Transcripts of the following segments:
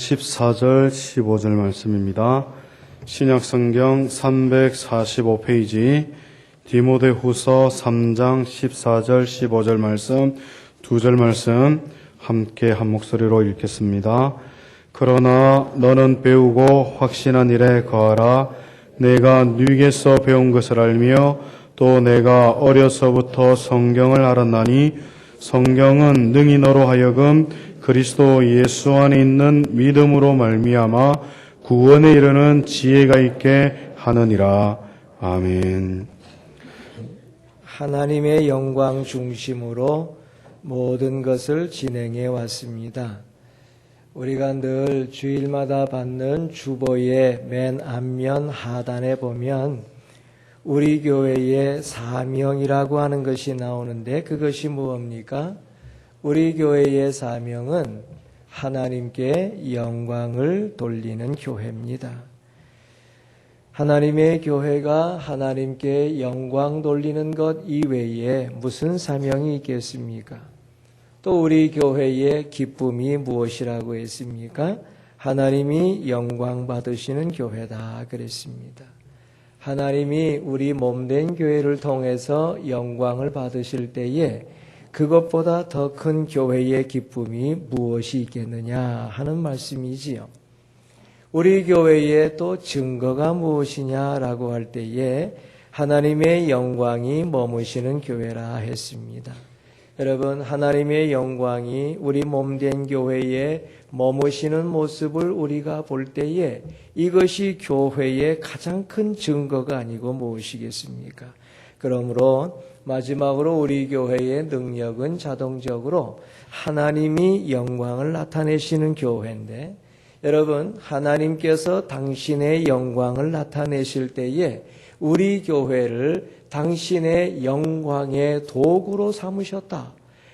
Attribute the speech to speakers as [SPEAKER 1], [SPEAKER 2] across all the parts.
[SPEAKER 1] 14절, 15절 말씀입니다. 신약성경 345페이지 디모데후서 3장 14절, 15절 말씀, 2절 말씀 함께 한 목소리로 읽겠습니다. 그러나 너는 배우고 확신한 일에 거하라. 내가 네게서 배운 것을 알며 또 내가 어려서부터 성경을 알았나니 성경은 능히 너로 하여금 그리스도 예수 안에 있는 믿음으로 말미암아 구원에 이르는 지혜가 있게 하느니라. 아멘.
[SPEAKER 2] 하나님의 영광 중심으로 모든 것을 진행해 왔습니다. 우리가 늘 주일마다 받는 주보의 맨 앞면 하단에 보면 우리 교회의 사명이라고 하는 것이 나오는데 그것이 무엇입니까? 우리 교회의 사명은 하나님께 영광을 돌리는 교회입니다. 하나님의 교회가 하나님께 영광 돌리는 것 이외에 무슨 사명이 있겠습니까? 또 우리 교회의 기쁨이 무엇이라고 했습니까? 하나님이 영광 받으시는 교회다 그랬습니다. 하나님이 우리 몸된 교회를 통해서 영광을 받으실 때에 그것보다 더 큰 교회의 기쁨이 무엇이 있겠느냐 하는 말씀이지요. 우리 교회의 또 증거가 무엇이냐라고 할 때에 하나님의 영광이 머무시는 교회라 했습니다. 여러분, 하나님의 영광이 우리 몸된 교회에 머무시는 모습을 우리가 볼 때에 이것이 교회의 가장 큰 증거가 아니고 무엇이겠습니까? 그러므로 마지막으로 우리 교회의 능력은 자동적으로 하나님이 영광을 나타내시는 교회인데, 여러분, 하나님께서 당신의 영광을 나타내실 때에 우리 교회를 당신의 영광의 도구로 삼으셨다.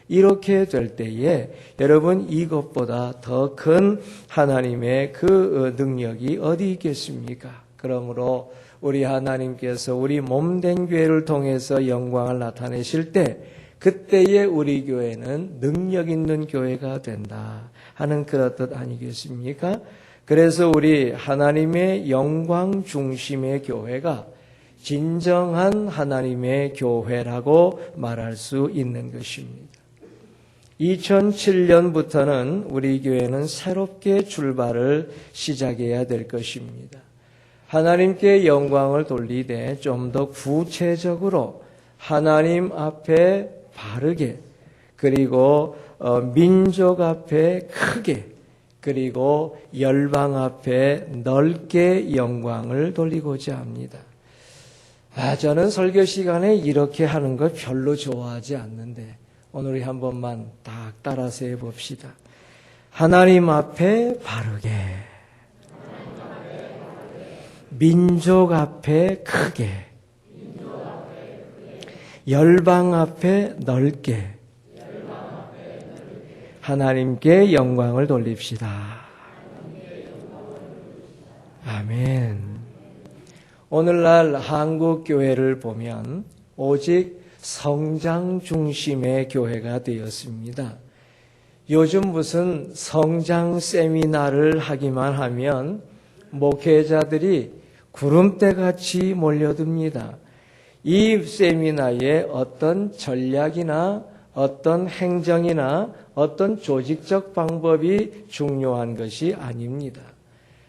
[SPEAKER 2] 이렇게 될 때에 여러분, 이것보다 더 큰 하나님의 그 능력이 어디 있겠습니까? 그러므로 우리 하나님께서 우리 몸된 교회를 통해서 영광을 나타내실 때 그때의 우리 교회는 능력 있는 교회가 된다 하는 그런 뜻 아니겠습니까? 그래서 우리 하나님의 영광 중심의 교회가 진정한 하나님의 교회라고 말할 수 있는 것입니다. 2007년부터는 우리 교회는 새롭게 출발을 시작해야 될 것입니다. 하나님께 영광을 돌리되 좀 더 구체적으로 하나님 앞에 바르게, 그리고 민족 앞에 크게, 그리고 열방 앞에 넓게 영광을 돌리고자 합니다. 저는 설교 시간에 이렇게 하는 걸 별로 좋아하지 않는데 오늘 우리 한 번만 딱 따라서 해봅시다. 하나님 앞에 바르게, 민족 앞에 크게, 열방 앞에 넓게 하나님께 영광을 돌립시다. 아멘. 오늘날 한국 교회를 보면 오직 성장 중심의 교회가 되었습니다. 요즘 무슨 성장 세미나를 하기만 하면 목회자들이 구름대같이 몰려듭니다. 이 세미나에 어떤 전략이나 어떤 행정이나 어떤 조직적 방법이 중요한 것이 아닙니다.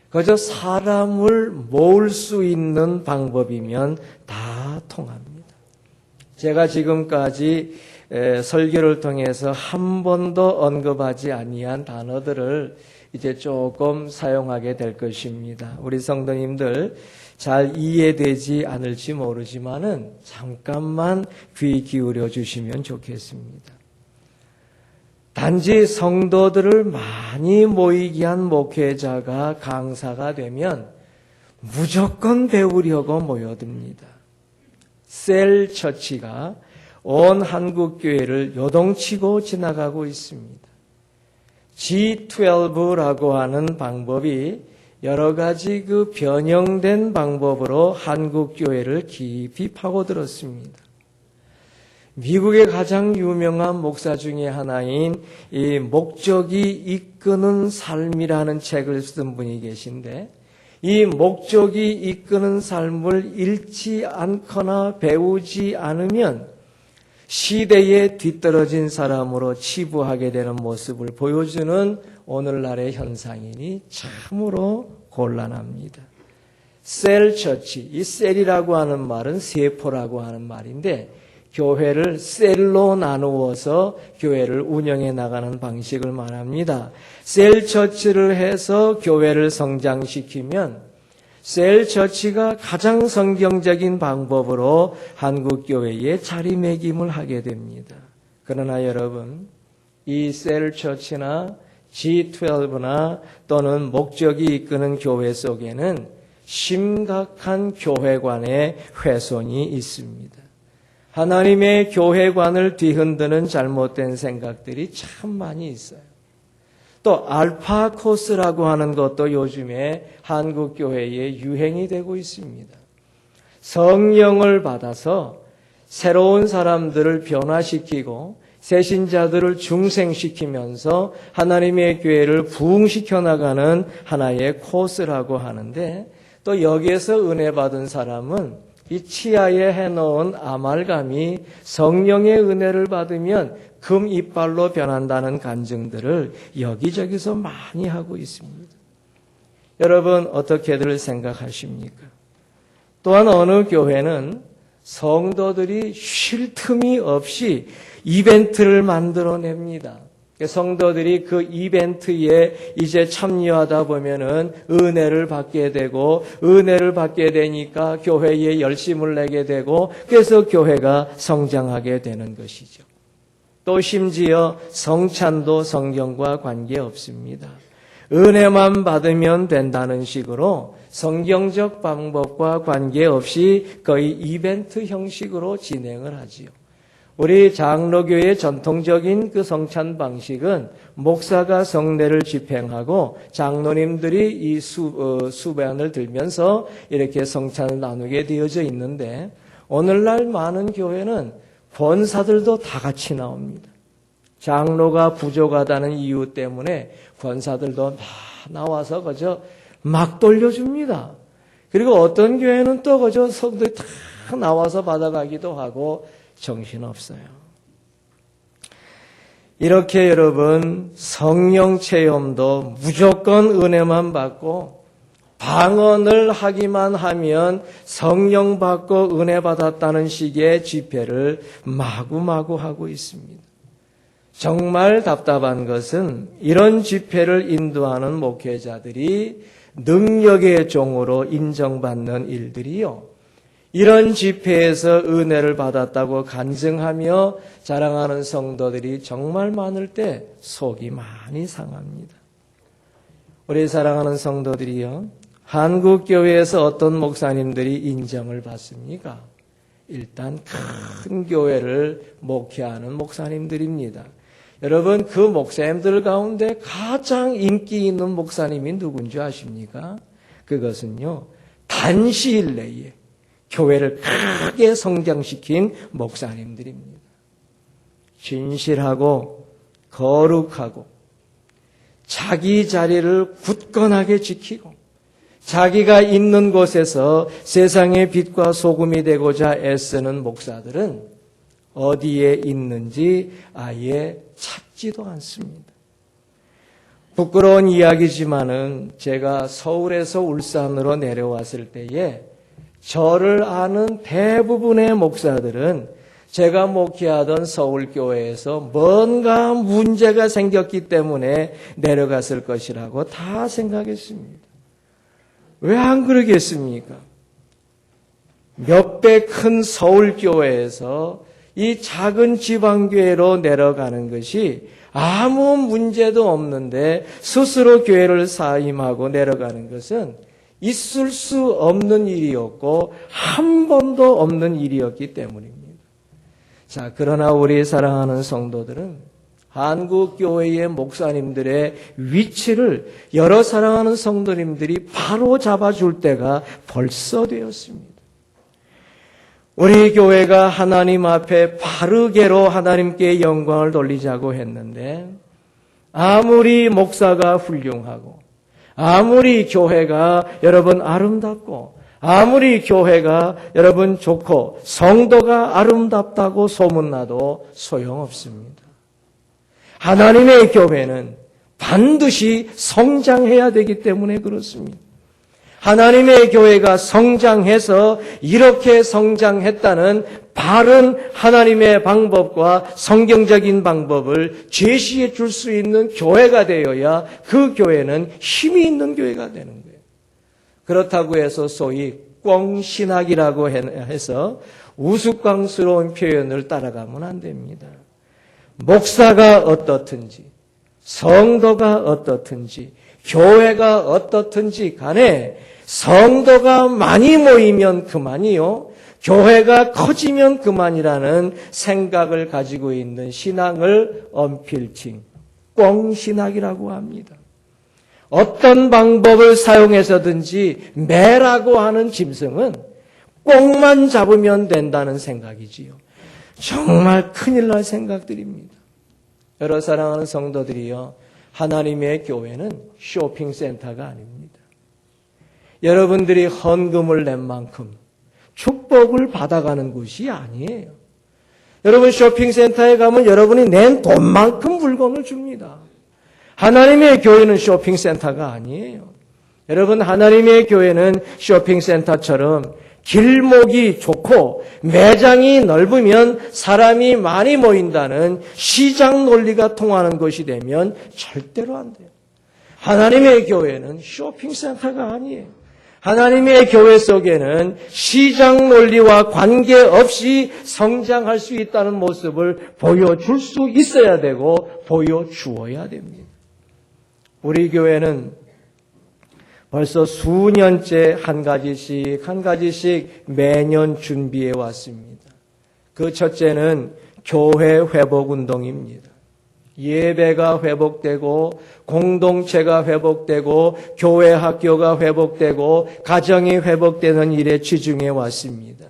[SPEAKER 2] 그저 사람을 모을 수 있는 방법이면 다 통합니다. 제가 지금까지 설교를 통해서 한 번도 언급하지 아니한 단어들을 이제 조금 사용하게 될 것입니다. 우리 성도님들 잘 이해되지 않을지 모르지만은 잠깐만 귀 기울여 주시면 좋겠습니다. 단지 성도들을 많이 모이게 한 목회자가 강사가 되면 무조건 배우려고 모여듭니다. 셀 처치가 온 한국교회를 요동치고 지나가고 있습니다. G12라고 하는 방법이 여러 가지 그 변형된 방법으로 한국교회를 깊이 파고들었습니다. 미국의 가장 유명한 목사 중에 하나인 이 목적이 이끄는 삶이라는 책을 쓴 분이 계신데, 이 목적이 이끄는 삶을 잃지 않거나 배우지 않으면 시대에 뒤떨어진 사람으로 치부하게 되는 모습을 보여주는 오늘날의 현상이니 참으로 곤란합니다. 셀처치, 이 셀이라고 하는 말은 세포라고 하는 말인데, 교회를 셀로 나누어서 교회를 운영해 나가는 방식을 말합니다. 셀처치를 해서 교회를 성장시키면 셀처치가 가장 성경적인 방법으로 한국교회에 자리매김을 하게 됩니다. 그러나 여러분, 이 셀처치나 G12나 또는 목적이 이끄는 교회 속에는 심각한 교회관의 훼손이 있습니다. 하나님의 교회관을 뒤흔드는 잘못된 생각들이 참 많이 있어요. 또 알파 코스라고 하는 것도 요즘에 한국 교회에 유행이 되고 있습니다. 성령을 받아서 새로운 사람들을 변화시키고 새신자들을 중생시키면서 하나님의 교회를 부흥시켜 나가는 하나의 코스라고 하는데, 또 여기에서 은혜 받은 사람은 이 치아에 해놓은 아말감이 성령의 은혜를 받으면 금 이빨로 변한다는 간증들을 여기저기서 많이 하고 있습니다. 여러분 어떻게들 생각하십니까? 또한 어느 교회는 성도들이 쉴 틈이 없이 이벤트를 만들어냅니다. 성도들이 그 이벤트에 이제 참여하다 보면은 은혜를 받게 되고, 은혜를 받게 되니까 교회에 열심을 내게 되고, 그래서 교회가 성장하게 되는 것이죠. 또 심지어 성찬도 성경과 관계없습니다. 은혜만 받으면 된다는 식으로 성경적 방법과 관계없이 거의 이벤트 형식으로 진행을 하지요. 우리 장로교의 전통적인 그 성찬 방식은 목사가 성례를 집행하고 장로님들이 이 수반을 들면서 이렇게 성찬을 나누게 되어져 있는데, 오늘날 많은 교회는 권사들도 다 같이 나옵니다. 장로가 부족하다는 이유 때문에 권사들도 다 나와서 그저 막 돌려줍니다. 그리고 어떤 교회는 또 그저 성도들이 다 나와서 받아가기도 하고 정신없어요. 이렇게 여러분, 성령 체험도 무조건 은혜만 받고 방언을 하기만 하면 성령 받고 은혜 받았다는 식의 집회를 마구마구 하고 있습니다. 정말 답답한 것은 이런 집회를 인도하는 목회자들이 능력의 종으로 인정받는 일들이요, 이런 집회에서 은혜를 받았다고 간증하며 자랑하는 성도들이 정말 많을 때 속이 많이 상합니다. 우리 사랑하는 성도들이요, 한국교회에서 어떤 목사님들이 인정을 받습니까? 일단 큰 교회를 목회하는 목사님들입니다. 여러분, 그 목사님들 가운데 가장 인기 있는 목사님이 누군지 아십니까? 그것은요, 단시일 내에 교회를 크게 성장시킨 목사님들입니다. 진실하고 거룩하고 자기 자리를 굳건하게 지키고 자기가 있는 곳에서 세상의 빛과 소금이 되고자 애쓰는 목사들은 어디에 있는지 아예 찾지도 않습니다. 부끄러운 이야기지만은 제가 서울에서 울산으로 내려왔을 때에 저를 아는 대부분의 목사들은 제가 목회하던 서울교회에서 뭔가 문제가 생겼기 때문에 내려갔을 것이라고 다 생각했습니다. 왜 안 그러겠습니까? 몇 배 큰 서울교회에서 이 작은 지방교회로 내려가는 것이 아무 문제도 없는데 스스로 교회를 사임하고 내려가는 것은 있을 수 없는 일이었고 한 번도 없는 일이었기 때문입니다. 자, 그러나 우리 사랑하는 성도들은 한국교회의 목사님들의 위치를 여러 사랑하는 성도님들이 바로 잡아줄 때가 벌써 되었습니다. 우리 교회가 하나님 앞에 바르게로 하나님께 영광을 돌리자고 했는데 아무리 목사가 훌륭하고 아무리 교회가 여러분 아름답고 아무리 교회가 여러분 좋고 성도가 아름답다고 소문나도 소용없습니다. 하나님의 교회는 반드시 성장해야 되기 때문에 그렇습니다. 하나님의 교회가 성장해서 이렇게 성장했다는 바른 하나님의 방법과 성경적인 방법을 제시해 줄 수 있는 교회가 되어야 그 교회는 힘이 있는 교회가 되는 거예요. 그렇다고 해서 소위 꽁신학이라고 해서 우스꽝스러운 표현을 따라가면 안 됩니다. 목사가 어떻든지 성도가 어떻든지 교회가 어떻든지 간에 성도가 많이 모이면 그만이요, 교회가 커지면 그만이라는 생각을 가지고 있는 신앙을 언필칭 꽁신학이라고 합니다. 어떤 방법을 사용해서든지 매라고 하는 짐승은 꽁만 잡으면 된다는 생각이지요. 정말 큰일 날 생각들입니다. 여러 사랑하는 성도들이요, 하나님의 교회는 쇼핑센터가 아닙니다. 여러분들이 헌금을 낸 만큼 축복을 받아가는 곳이 아니에요. 여러분 쇼핑센터에 가면 여러분이 낸 돈만큼 물건을 줍니다. 하나님의 교회는 쇼핑센터가 아니에요. 여러분, 하나님의 교회는 쇼핑센터처럼 길목이 좋고 매장이 넓으면 사람이 많이 모인다는 시장 논리가 통하는 것이 되면 절대로 안 돼요. 하나님의 교회는 쇼핑센터가 아니에요. 하나님의 교회 속에는 시장 논리와 관계없이 성장할 수 있다는 모습을 보여줄 수 있어야 되고 보여주어야 됩니다. 우리 교회는 벌써 수년째 한 가지씩 매년 준비해 왔습니다. 그 첫째는 교회 회복 운동입니다. 예배가 회복되고 공동체가 회복되고 교회 학교가 회복되고 가정이 회복되는 일에 치중해 왔습니다.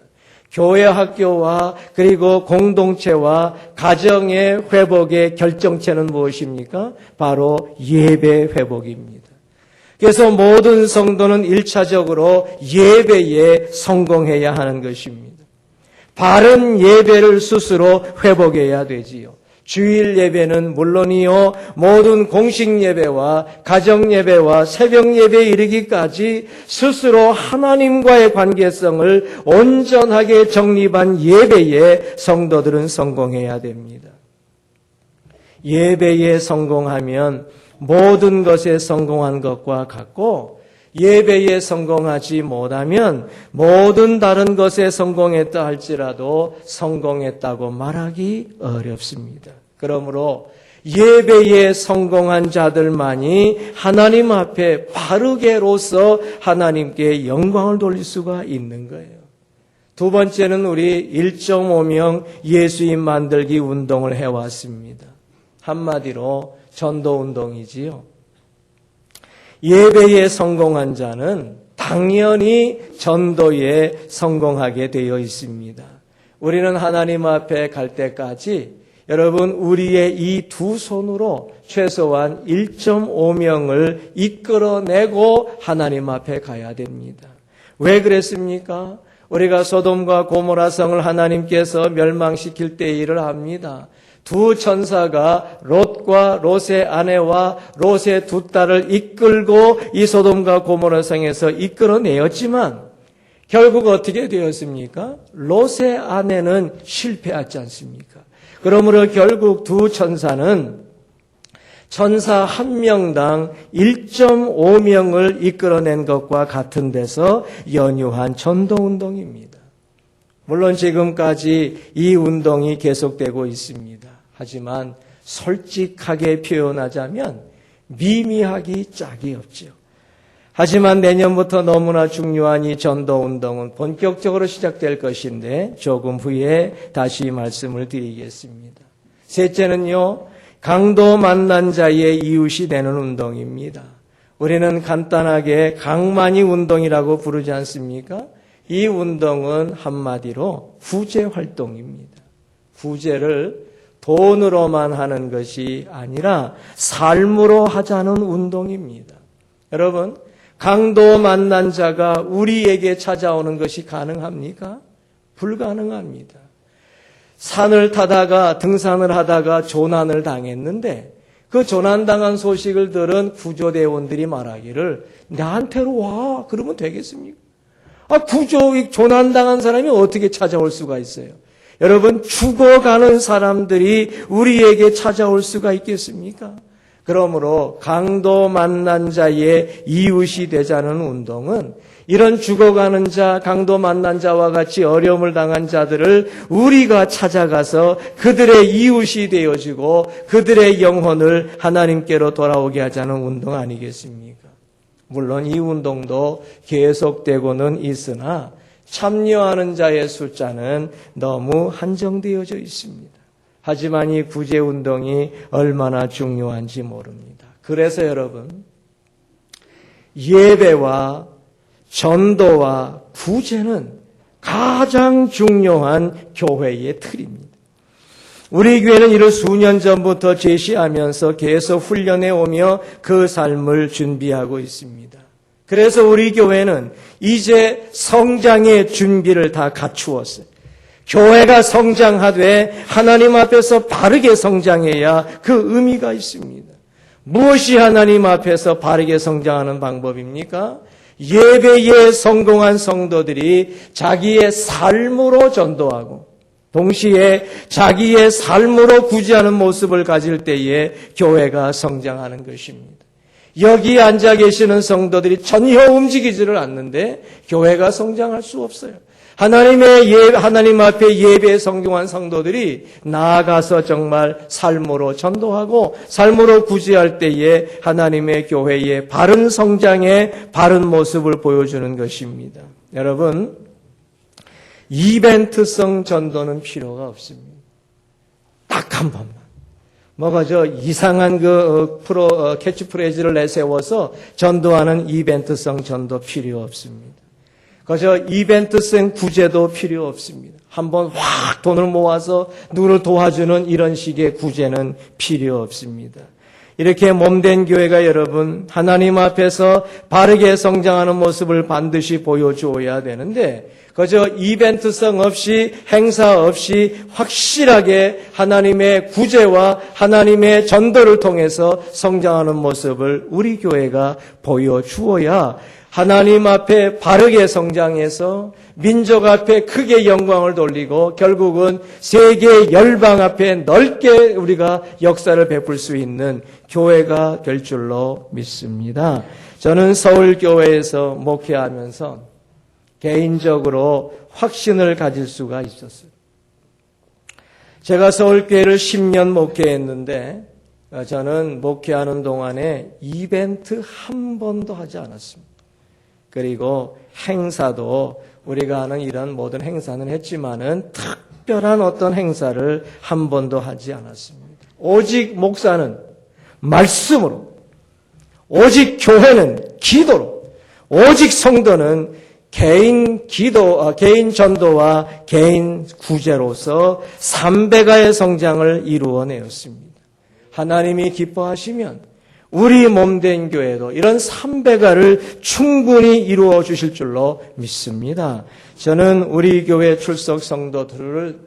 [SPEAKER 2] 교회 학교와 그리고 공동체와 가정의 회복의 결정체는 무엇입니까? 바로 예배 회복입니다. 그래서 모든 성도는 1차적으로 예배에 성공해야 하는 것입니다. 바른 예배를 스스로 회복해야 되지요. 주일 예배는 물론이요, 모든 공식 예배와 가정 예배와 새벽 예배에 이르기까지 스스로 하나님과의 관계성을 온전하게 정립한 예배에 성도들은 성공해야 됩니다. 예배에 성공하면 모든 것에 성공한 것과 같고, 예배에 성공하지 못하면 모든 다른 것에 성공했다 할지라도 성공했다고 말하기 어렵습니다. 그러므로 예배에 성공한 자들만이 하나님 앞에 바르게로서 하나님께 영광을 돌릴 수가 있는 거예요. 두 번째는 우리 1.5명 예수인 만들기 운동을 해왔습니다. 한마디로 전도운동이지요. 예배에 성공한 자는 당연히 전도에 성공하게 되어 있습니다. 우리는 하나님 앞에 갈 때까지 여러분, 우리의 이 두 손으로 최소한 1.5명을 이끌어내고 하나님 앞에 가야 됩니다. 왜 그랬습니까? 우리가 소돔과 고모라 성을 하나님께서 멸망시킬 때 일을 합니다. 두 천사가 롯과 롯의 아내와 롯의 두 딸을 이끌고 이 소돔과 고모라 성에서 이끌어내었지만 결국 어떻게 되었습니까? 롯의 아내는 실패하지 않습니까? 그러므로 결국 두 천사는 천사 한 명당 1.5명을 이끌어낸 것과 같은 데서 연유한 전도운동입니다. 물론 지금까지 이 운동이 계속되고 있습니다. 하지만 솔직하게 표현하자면 미미하기 짝이 없죠. 하지만 내년부터 너무나 중요한 이 전도운동은 본격적으로 시작될 것인데 조금 후에 다시 말씀을 드리겠습니다. 셋째는요, 강도 만난 자의 이웃이 되는 운동입니다. 우리는 간단하게 강만이 운동이라고 부르지 않습니까? 이 운동은 한마디로 구제 활동입니다. 구제를 돈으로만 하는 것이 아니라 삶으로 하자는 운동입니다. 여러분, 강도 만난 자가 우리에게 찾아오는 것이 가능합니까? 불가능합니다. 산을 타다가 등산을 하다가 조난을 당했는데 그 조난당한 소식을 들은 구조대원들이 말하기를 나한테로 와 그러면 되겠습니까? 조난당한 사람이 어떻게 찾아올 수가 있어요? 여러분, 죽어가는 사람들이 우리에게 찾아올 수가 있겠습니까? 그러므로 강도 만난 자의 이웃이 되자는 운동은 이런 죽어가는 자, 강도 만난 자와 같이 어려움을 당한 자들을 우리가 찾아가서 그들의 이웃이 되어지고 그들의 영혼을 하나님께로 돌아오게 하자는 운동 아니겠습니까? 물론 이 운동도 계속되고는 있으나 참여하는 자의 숫자는 너무 한정되어져 있습니다. 하지만 이 구제운동이 얼마나 중요한지 모릅니다. 그래서 여러분, 예배와 전도와 구제는 가장 중요한 교회의 틀입니다. 우리 교회는 이를 수년 전부터 제시하면서 계속 훈련해 오며 그 삶을 준비하고 있습니다. 그래서 우리 교회는 이제 성장의 준비를 다 갖추었어요. 교회가 성장하되 하나님 앞에서 바르게 성장해야 그 의미가 있습니다. 무엇이 하나님 앞에서 바르게 성장하는 방법입니까? 예배에 성공한 성도들이 자기의 삶으로 전도하고 동시에 자기의 삶으로 구제하는 모습을 가질 때에 교회가 성장하는 것입니다. 여기 앉아 계시는 성도들이 전혀 움직이지를 않는데 교회가 성장할 수 없어요. 하나님 앞에 예배에 성공한 성도들이 나아가서 정말 삶으로 전도하고 삶으로 구제할 때에 하나님의 교회의 바른 성장의 바른 모습을 보여주는 것입니다. 여러분, 이벤트성 전도는 필요가 없습니다. 딱 한 번만. 이상한 캐치프레이즈를 내세워서 전도하는 이벤트성 전도 필요 없습니다. 이벤트성 구제도 필요 없습니다. 한번 확 돈을 모아서 누구를 도와주는 이런 식의 구제는 필요 없습니다. 이렇게 몸된 교회가 여러분 하나님 앞에서 바르게 성장하는 모습을 반드시 보여주어야 되는데 이벤트성 없이 행사 없이 확실하게 하나님의 구제와 하나님의 전도를 통해서 성장하는 모습을 우리 교회가 보여주어야 하나님 앞에 바르게 성장해서 민족 앞에 크게 영광을 돌리고 결국은 세계 열방 앞에 넓게 우리가 역사를 베풀 수 있는 교회가 될 줄로 믿습니다. 저는 서울교회에서 목회하면서 개인적으로 확신을 가질 수가 있었어요. 제가 서울교회를 10년 목회했는데 저는 목회하는 동안에 이벤트 한 번도 하지 않았습니다. 그리고 행사도 우리가 하는 이런 모든 행사는 했지만은 특별한 어떤 행사를 한 번도 하지 않았습니다. 오직 목사는 말씀으로, 오직 교회는 기도로, 오직 성도는 개인 전도와 개인 구제로서 3배가의 성장을 이루어내었습니다. 하나님이 기뻐하시면 우리 몸된 교회도 이런 3배가를 충분히 이루어 주실 줄로 믿습니다. 저는 우리 교회 출석 성도들을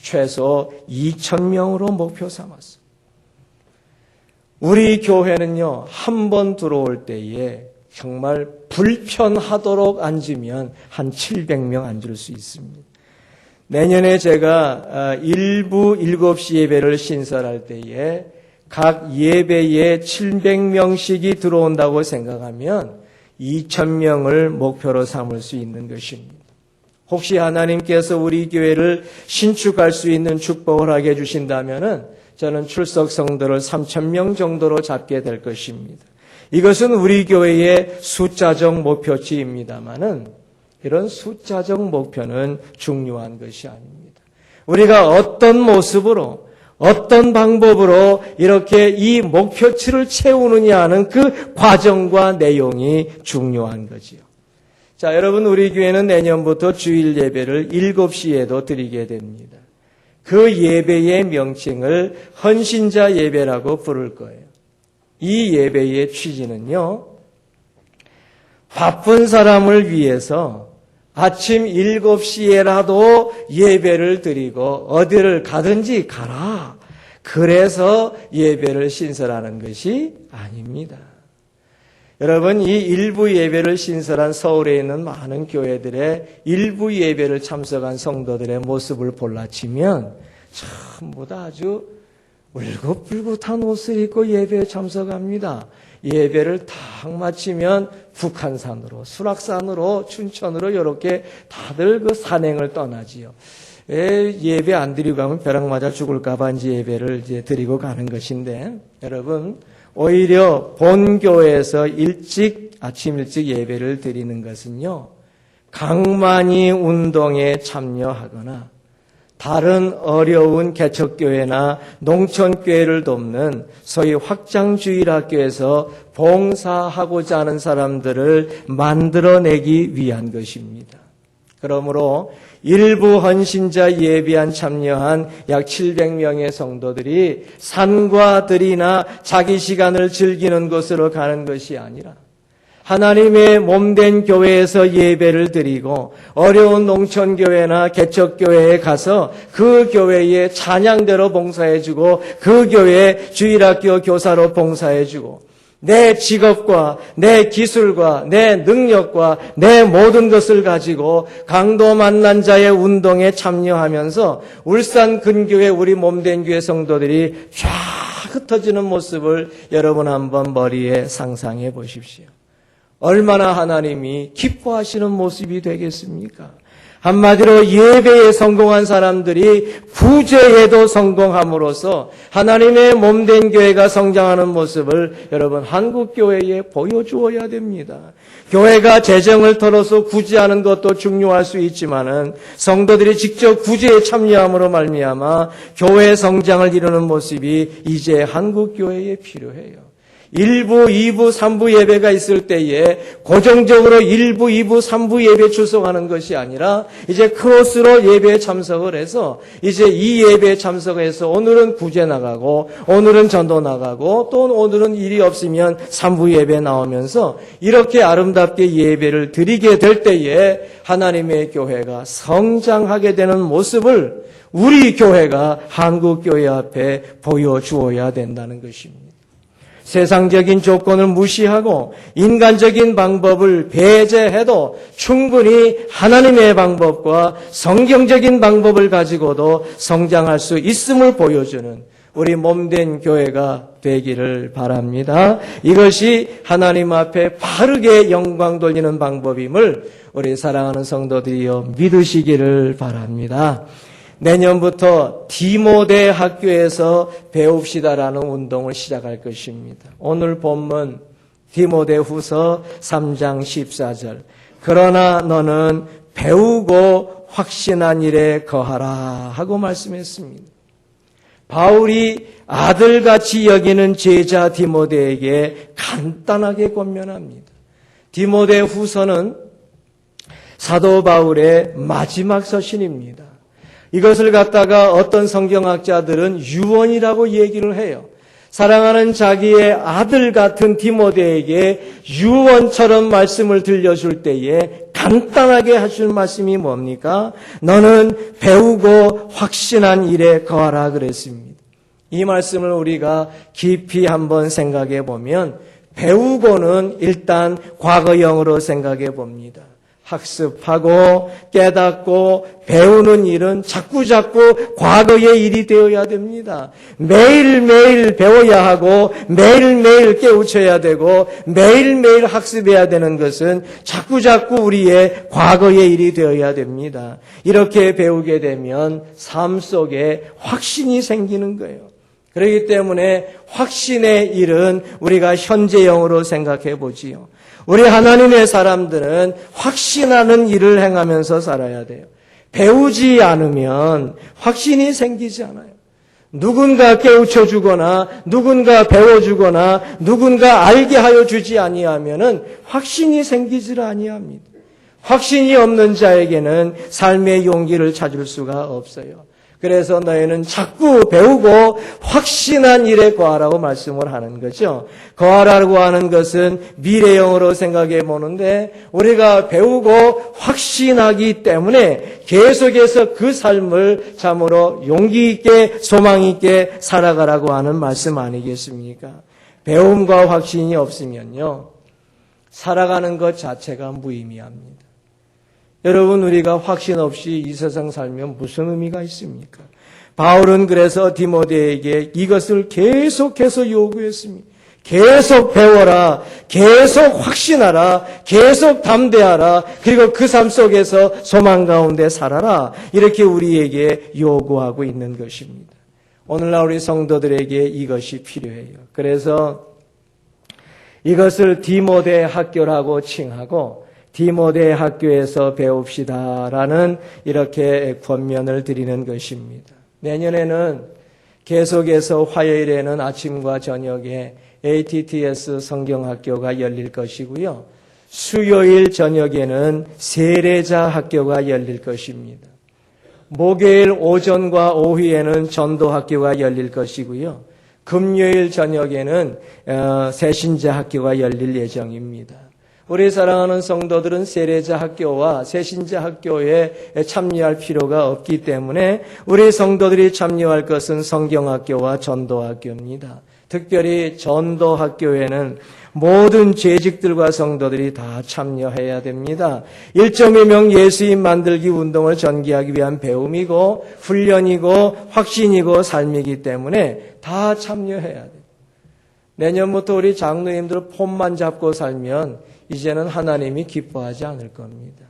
[SPEAKER 2] 최소 2,000명으로 목표 삼았어요. 우리 교회는요, 한 번 들어올 때에 정말 불편하도록 앉으면 한 700명 앉을 수 있습니다. 내년에 제가 일부 7시 예배를 신설할 때에 각 예배에 700명씩이 들어온다고 생각하면 2,000명을 목표로 삼을 수 있는 것입니다. 혹시 하나님께서 우리 교회를 신축할 수 있는 축복을 하게 해주신다면 저는 출석 성도를 3,000명 정도로 잡게 될 것입니다. 이것은 우리 교회의 숫자적 목표치입니다만은 이런 숫자적 목표는 중요한 것이 아닙니다. 우리가 어떤 모습으로 어떤 방법으로 이렇게 이 목표치를 채우느냐 하는 그 과정과 내용이 중요한 거지요. 자, 여러분, 우리 교회는 내년부터 주일 예배를 7시에도 드리게 됩니다. 그 예배의 명칭을 헌신자 예배라고 부를 거예요. 이 예배의 취지는요, 바쁜 사람을 위해서 아침 7시에라도 예배를 드리고 어디를 가든지 가라. 그래서 예배를 신설하는 것이 아닙니다. 여러분, 이 일부 예배를 신설한 서울에 있는 많은 교회들의 일부 예배를 참석한 성도들의 모습을 볼라치면 전부 다 아주 울긋불긋한 옷을 입고 예배에 참석합니다. 예배를 딱 마치면 북한산으로, 수락산으로, 춘천으로 이렇게 다들 그 산행을 떠나지요. 예배 안 드리고 가면 벼락 맞아 죽을까봐 이제 예배를 이제 드리고 가는 것인데, 여러분, 오히려 본교회에서 아침 일찍 예배를 드리는 것은요, 강만이 운동에 참여하거나 다른 어려운 개척교회나 농촌교회를 돕는 소위 확장주일학교에서 봉사하고자 하는 사람들을 만들어내기 위한 것입니다. 그러므로 일부 헌신자 예배안 참여한 약 700명의 성도들이 산과 들이나 자기 시간을 즐기는 곳으로 가는 것이 아니라 하나님의 몸된 교회에서 예배를 드리고 어려운 농촌교회나 개척교회에 가서 그 교회의 찬양대로 봉사해주고 그 교회의 주일학교 교사로 봉사해주고 내 직업과 내 기술과 내 능력과 내 모든 것을 가지고 강도 만난 자의 운동에 참여하면서 울산 근교의 우리 몸된 교회 성도들이 쫙 흩어지는 모습을 여러분 한번 머리에 상상해 보십시오. 얼마나 하나님이 기뻐하시는 모습이 되겠습니까? 한마디로 예배에 성공한 사람들이 구제에도 성공함으로써 하나님의 몸된 교회가 성장하는 모습을 여러분 한국교회에 보여주어야 됩니다. 교회가 재정을 털어서 구제하는 것도 중요할 수 있지만은 성도들이 직접 구제에 참여함으로 말미암아 교회 성장을 이루는 모습이 이제 한국교회에 필요해요. 1부, 2부, 3부 예배가 있을 때에 고정적으로 1부, 2부, 3부 예배 출석하는 것이 아니라 이제 크로스로 예배에 참석을 해서 이제 이 예배에 참석해서 오늘은 구제 나가고 오늘은 전도 나가고 또 오늘은 일이 없으면 3부 예배 나오면서 이렇게 아름답게 예배를 드리게 될 때에 하나님의 교회가 성장하게 되는 모습을 우리 교회가 한국교회 앞에 보여주어야 된다는 것입니다. 세상적인 조건을 무시하고 인간적인 방법을 배제해도 충분히 하나님의 방법과 성경적인 방법을 가지고도 성장할 수 있음을 보여주는 우리 몸된 교회가 되기를 바랍니다. 이것이 하나님 앞에 바르게 영광 돌리는 방법임을 우리 사랑하는 성도들이여 믿으시기를 바랍니다. 내년부터 디모데 학교에서 배웁시다라는 운동을 시작할 것입니다. 오늘 본문 디모데 후서 3장 14절. 그러나 너는 배우고 확신한 일에 거하라 하고 말씀했습니다. 바울이 아들같이 여기는 제자 디모데에게 간단하게 권면합니다. 디모데 후서는 사도 바울의 마지막 서신입니다. 이것을 갖다가 어떤 성경학자들은 유언이라고 얘기를 해요. 사랑하는 자기의 아들 같은 디모데에게 유언처럼 말씀을 들려줄 때에 간단하게 하실 말씀이 뭡니까? 너는 배우고 확신한 일에 거하라 그랬습니다. 이 말씀을 우리가 깊이 한번 생각해 보면 배우고는 일단 과거형으로 생각해 봅니다. 학습하고 깨닫고 배우는 일은 자꾸자꾸 과거의 일이 되어야 됩니다. 매일매일 배워야 하고 매일매일 깨우쳐야 되고 매일매일 학습해야 되는 것은 자꾸자꾸 우리의 과거의 일이 되어야 됩니다. 이렇게 배우게 되면 삶 속에 확신이 생기는 거예요. 그렇기 때문에 확신의 일은 우리가 현재형으로 생각해 보지요. 우리 하나님의 사람들은 확신하는 일을 행하면서 살아야 돼요. 배우지 않으면 확신이 생기지 않아요. 누군가 깨우쳐 주거나 누군가 배워주거나 누군가 알게 하여 주지 아니하면은 확신이 생기질 아니합니다. 확신이 없는 자에게는 삶의 용기를 찾을 수가 없어요. 그래서 너희는 자꾸 배우고 확신한 일에 거하라고 말씀을 하는 거죠. 거하라고 하는 것은 미래형으로 생각해 보는데 우리가 배우고 확신하기 때문에 계속해서 그 삶을 참으로 용기 있게 소망 있게 살아가라고 하는 말씀 아니겠습니까? 배움과 확신이 없으면요. 살아가는 것 자체가 무의미합니다. 여러분 우리가 확신 없이 이 세상 살면 무슨 의미가 있습니까? 바울은 그래서 디모데에게 이것을 계속해서 요구했습니다. 계속 배워라, 계속 확신하라, 계속 담대하라, 그리고 그 삶 속에서 소망 가운데 살아라. 이렇게 우리에게 요구하고 있는 것입니다. 오늘날 우리 성도들에게 이것이 필요해요. 그래서 이것을 디모데 학교라고 칭하고 디모데 학교에서 배웁시다라는 이렇게 권면을 드리는 것입니다. 내년에는 계속해서 화요일에는 아침과 저녁에 ATTS 성경학교가 열릴 것이고요. 수요일 저녁에는 세례자 학교가 열릴 것입니다. 목요일 오전과 오후에는 전도학교가 열릴 것이고요. 금요일 저녁에는 새신자 학교가 열릴 예정입니다. 우리 사랑하는 성도들은 세례자 학교와 새신자 학교에 참여할 필요가 없기 때문에 우리 성도들이 참여할 것은 성경학교와 전도학교입니다. 특별히 전도학교에는 모든 재직들과 성도들이 다 참여해야 됩니다. 1.2명 예수인 만들기 운동을 전개하기 위한 배움이고 훈련이고 확신이고 삶이기 때문에 다 참여해야 돼요. 내년부터 우리 장로님들 폼만 잡고 살면 이제는 하나님이 기뻐하지 않을 겁니다.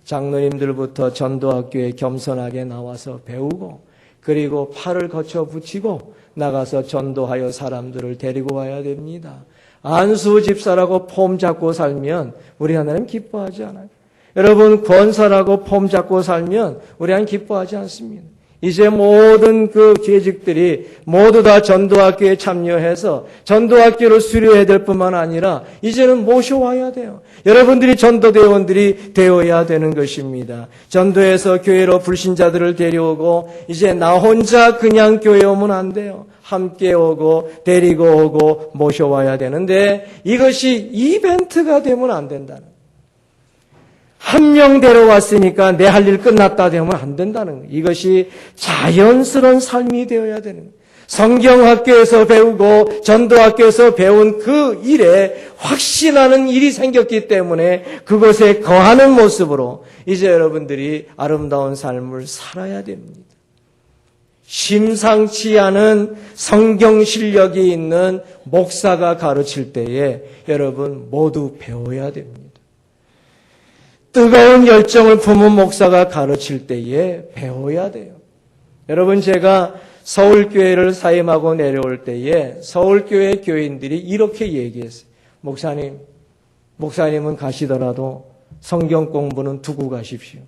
[SPEAKER 2] 장로님들부터 전도학교에 겸손하게 나와서 배우고 그리고 팔을 거쳐 붙이고 나가서 전도하여 사람들을 데리고 와야 됩니다. 안수 집사라고 폼 잡고 살면 우리 하나님 기뻐하지 않아요. 여러분 권사라고 폼 잡고 살면 우리 하나님 기뻐하지 않습니다. 이제 모든 그 재직들이 모두 다 전도학교에 참여해서 전도학교를 수료해야 될 뿐만 아니라 이제는 모셔와야 돼요. 여러분들이 전도대원들이 되어야 되는 것입니다. 전도해서 교회로 불신자들을 데려오고 이제 나 혼자 그냥 교회 오면 안 돼요. 함께 오고 데리고 오고 모셔와야 되는데 이것이 이벤트가 되면 안 된다는 거예요. 한 명 데려왔으니까 내 할 일 끝났다 되면 안 된다는 거예요. 이것이 자연스러운 삶이 되어야 되는 거예요. 성경학교에서 배우고 전도학교에서 배운 그 일에 확신하는 일이 생겼기 때문에 그것에 거하는 모습으로 이제 여러분들이 아름다운 삶을 살아야 됩니다. 심상치 않은 성경 실력이 있는 목사가 가르칠 때에 여러분 모두 배워야 됩니다. 뜨거운 열정을 품은 목사가 가르칠 때에 배워야 돼요. 여러분 제가 서울교회를 사임하고 내려올 때에 서울교회 교인들이 이렇게 얘기했어요. 목사님은 가시더라도 성경 공부는 두고 가십시오.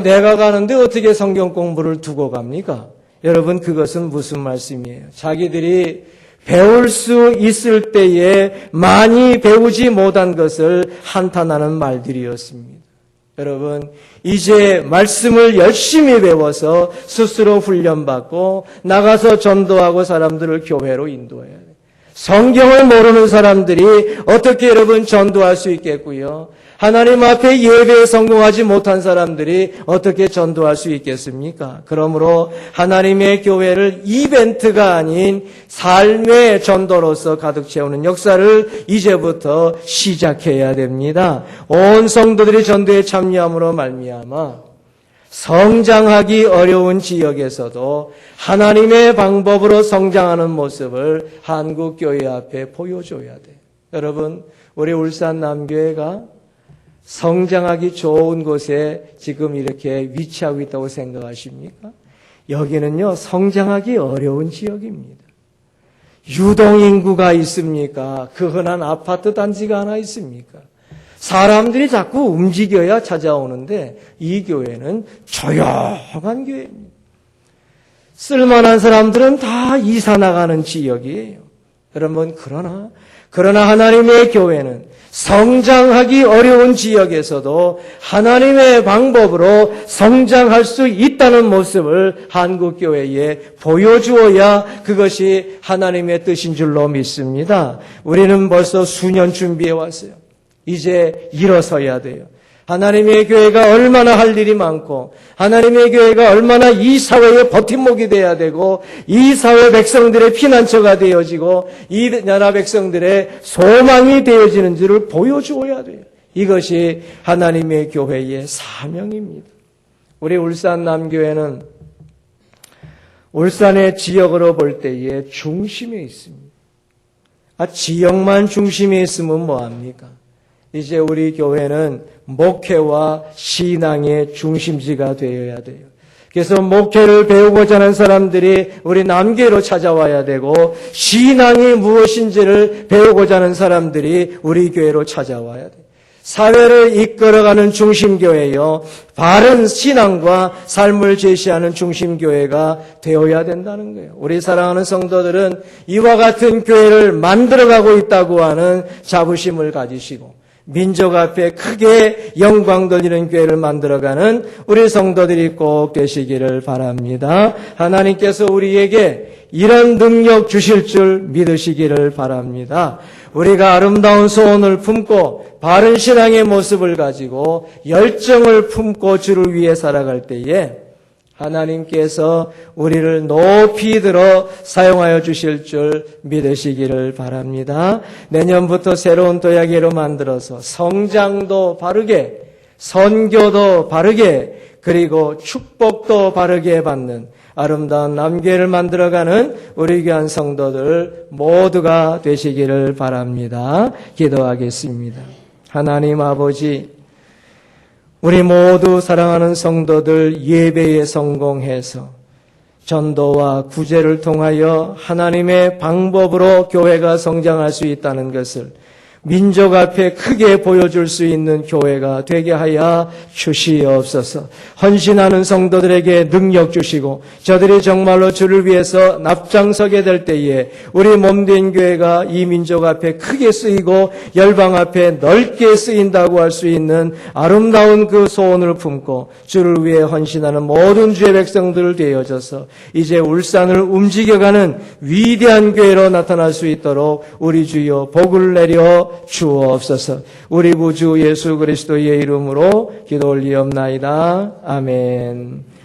[SPEAKER 2] 내가 가는데 어떻게 성경 공부를 두고 갑니까? 여러분 그것은 무슨 말씀이에요? 자기들이 배울 수 있을 때에 많이 배우지 못한 것을 한탄하는 말들이었습니다. 여러분 이제 말씀을 열심히 배워서 스스로 훈련받고 나가서 전도하고 사람들을 교회로 인도해야 돼요. 성경을 모르는 사람들이 어떻게 여러분 전도할 수 있겠고요. 하나님 앞에 예배에 성공하지 못한 사람들이 어떻게 전도할 수 있겠습니까? 그러므로 하나님의 교회를 이벤트가 아닌 삶의 전도로서 가득 채우는 역사를 이제부터 시작해야 됩니다. 온 성도들이 전도에 참여함으로 말미암아 성장하기 어려운 지역에서도 하나님의 방법으로 성장하는 모습을 한국교회 앞에 보여줘야 돼요. 여러분 우리 울산 남교회가 성장하기 좋은 곳에 지금 이렇게 위치하고 있다고 생각하십니까? 여기는요, 성장하기 어려운 지역입니다. 유동인구가 있습니까? 그 흔한 아파트 단지가 하나 있습니까? 사람들이 자꾸 움직여야 찾아오는데 이 교회는 조용한 교회입니다. 쓸만한 사람들은 다 이사 나가는 지역이에요. 여러분, 그러나 하나님의 교회는 성장하기 어려운 지역에서도 하나님의 방법으로 성장할 수 있다는 모습을 한국교회에 보여주어야 그것이 하나님의 뜻인 줄로 믿습니다. 우리는 벌써 수년 준비해 왔어요. 이제 일어서야 돼요. 하나님의 교회가 얼마나 할 일이 많고 하나님의 교회가 얼마나 이 사회의 버팀목이 돼야 되고 이 사회 백성들의 피난처가 되어지고 이 나라 백성들의 소망이 되어지는지를 보여주어야 돼요. 이것이 하나님의 교회의 사명입니다. 우리 울산 남교회는 울산의 지역으로 볼 때에 중심에 있습니다. 지역만 중심에 있으면 뭐합니까? 이제 우리 교회는 목회와 신앙의 중심지가 되어야 돼요. 그래서 목회를 배우고자 하는 사람들이 우리 남교회로 찾아와야 되고 신앙이 무엇인지를 배우고자 하는 사람들이 우리 교회로 찾아와야 돼요. 사회를 이끌어가는 중심교회요. 바른 신앙과 삶을 제시하는 중심교회가 되어야 된다는 거예요. 우리 사랑하는 성도들은 이와 같은 교회를 만들어가고 있다고 하는 자부심을 가지시고 민족 앞에 크게 영광 돌리는 교회를 만들어가는 우리 성도들이 꼭 되시기를 바랍니다. 하나님께서 우리에게 이런 능력 주실 줄 믿으시기를 바랍니다. 우리가 아름다운 소원을 품고 바른 신앙의 모습을 가지고 열정을 품고 주를 위해 살아갈 때에 하나님께서 우리를 높이 들어 사용하여 주실 줄 믿으시기를 바랍니다. 내년부터 새로운 도약회로 만들어서 성장도 바르게, 선교도 바르게, 그리고 축복도 바르게 받는 아름다운 남교회를 만들어가는 우리 귀한 성도들 모두가 되시기를 바랍니다. 기도하겠습니다. 하나님 아버지, 우리 모두 사랑하는 성도들 예배에 성공해서 전도와 구제를 통하여 하나님의 방법으로 교회가 성장할 수 있다는 것을 민족 앞에 크게 보여줄 수 있는 교회가 되게 하여 주시옵소서. 헌신하는 성도들에게 능력 주시고 저들이 정말로 주를 위해서 납장서게 될 때에 우리 몸된 교회가 이 민족 앞에 크게 쓰이고 열방 앞에 넓게 쓰인다고 할 수 있는 아름다운 그 소원을 품고 주를 위해 헌신하는 모든 주의 백성들을 되어져서 이제 울산을 움직여가는 위대한 교회로 나타날 수 있도록 우리 주여 복을 내려 주옵소서. 우리 구주 예수 그리스도의 이름으로 기도 올리옵나이다. 아멘.